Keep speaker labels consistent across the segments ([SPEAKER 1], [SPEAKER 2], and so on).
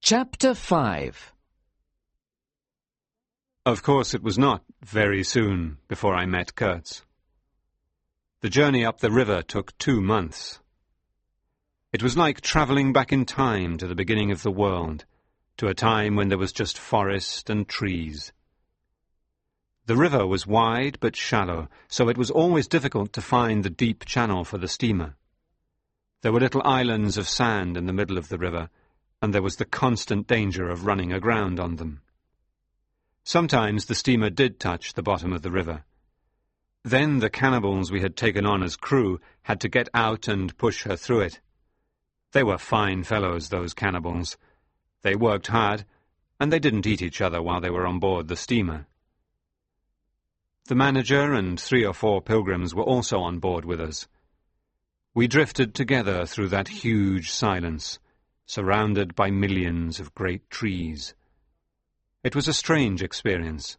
[SPEAKER 1] Chapter 5.
[SPEAKER 2] Of course, it was not very soon before I met Kurtz. The journey up the river took 2 months. It was like travelling back in time to the beginning of the world, to a time when there was just forest and trees. The river was wide but shallow, so it was always difficult to find the deep channel for the steamer. There were little islands of sand in the middle of the river, and there was the constant danger of running aground on them. Sometimes the steamer did touch the bottom of the river. Then the cannibals we had taken on as crew had to get out and push her through it. They were fine fellows, those cannibals. They worked hard, and they didn't eat each other while they were on board the steamer. The manager and 3 or 4 pilgrims were also on board with us. We drifted together through that huge silence, surrounded by millions of great trees. It was a strange experience.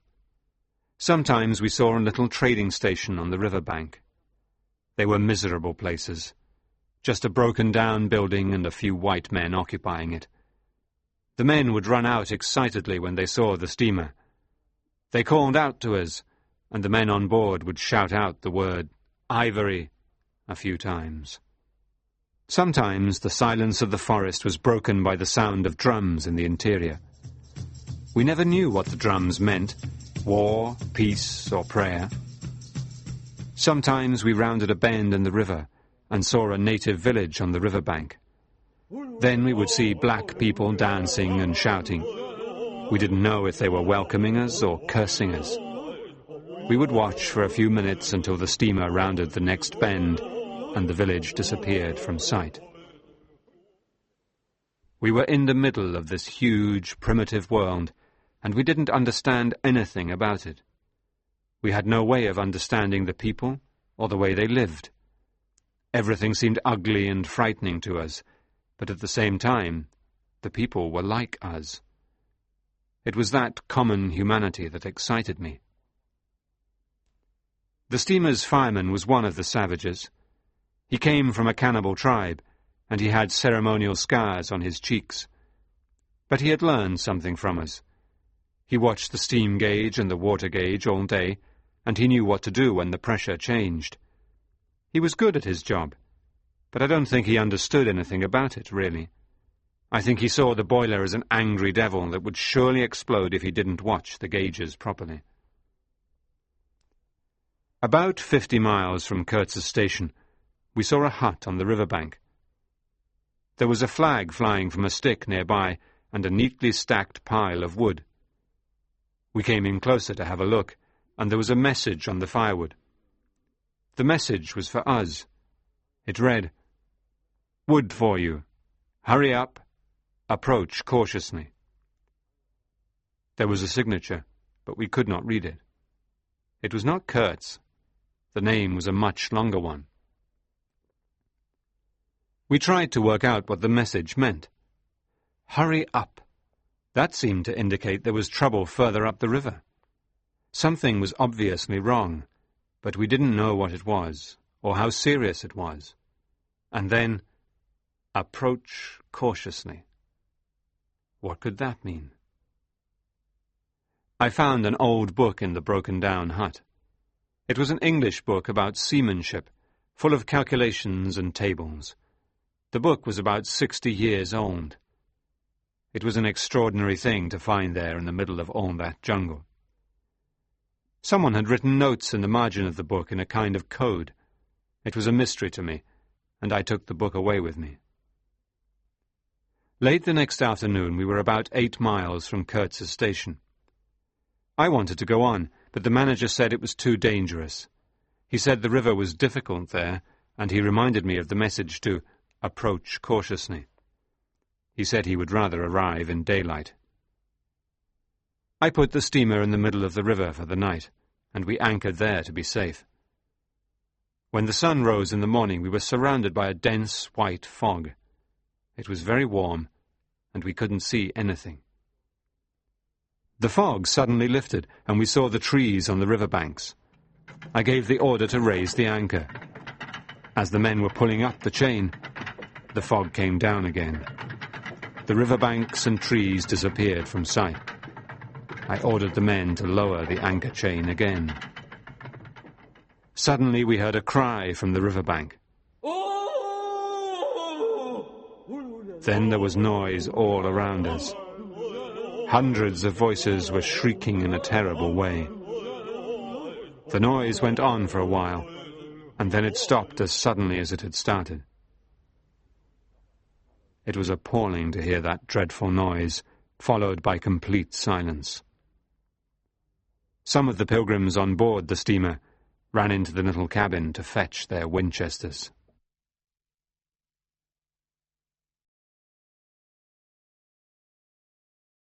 [SPEAKER 2] Sometimes we saw a little trading station on the river bank. They were miserable places, just a broken-down building and a few white men occupying it. The men would run out excitedly when they saw the steamer. They called out to us, and the men on board would shout out the word "ivory" a few times. Sometimes the silence of the forest was broken by the sound of drums in the interior. We never knew what the drums meant, war, peace, or prayer. Sometimes we rounded a bend in the river and saw a native village on the riverbank. Then we would see black people dancing and shouting. We didn't know if they were welcoming us or cursing us. We would watch for a few minutes until the steamer rounded the next bend and the village disappeared from sight. We were in the middle of this huge, primitive world, and we didn't understand anything about it. We had no way of understanding the people or the way they lived. Everything seemed ugly and frightening to us, but at the same time, the people were like us. It was that common humanity that excited me. The steamer's fireman was one of the savages. He came from a cannibal tribe, and he had ceremonial scars on his cheeks. But he had learned something from us. He watched the steam gauge and the water gauge all day, and he knew what to do when the pressure changed. He was good at his job, but I don't think he understood anything about it, really. I think he saw the boiler as an angry devil that would surely explode if he didn't watch the gauges properly. About 50 miles from Kurtz's station, we saw a hut on the riverbank. There was a flag flying from a stick nearby and a neatly stacked pile of wood. We came in closer to have a look, and there was a message on the firewood. The message was for us. It read, "Wood for you. Hurry up. Approach cautiously." There was a signature, but we could not read it. It was not Kurtz. The name was a much longer one. We tried to work out what the message meant. Hurry up. That seemed to indicate there was trouble further up the river. Something was obviously wrong, but we didn't know what it was, or how serious it was. And then, approach cautiously. What could that mean? I found an old book in the broken-down hut. It was an English book about seamanship, full of calculations and tables. The book was about 60 years old. It was an extraordinary thing to find there in the middle of all that jungle. Someone had written notes in the margin of the book in a kind of code. It was a mystery to me, and I took the book away with me. Late the next afternoon we were about 8 miles from Kurtz's station. I wanted to go on, but the manager said it was too dangerous. He said the river was difficult there, and he reminded me of the message to approach cautiously. He said he would rather arrive in daylight. I put the steamer in the middle of the river for the night, and we anchored there to be safe. When the sun rose in the morning, we were surrounded by a dense white fog. It was very warm, and we couldn't see anything. The fog suddenly lifted, and we saw the trees on the river banks. I gave the order to raise the anchor. As the men were pulling up the chain, the fog came down again. The riverbanks and trees disappeared from sight. I ordered the men to lower the anchor chain again. Suddenly we heard a cry from the riverbank. Then there was noise all around us. Hundreds of voices were shrieking in a terrible way. The noise went on for a while, and then it stopped as suddenly as it had started. It was appalling to hear that dreadful noise, followed by complete silence. Some of the pilgrims on board the steamer ran into the little cabin to fetch their Winchesters.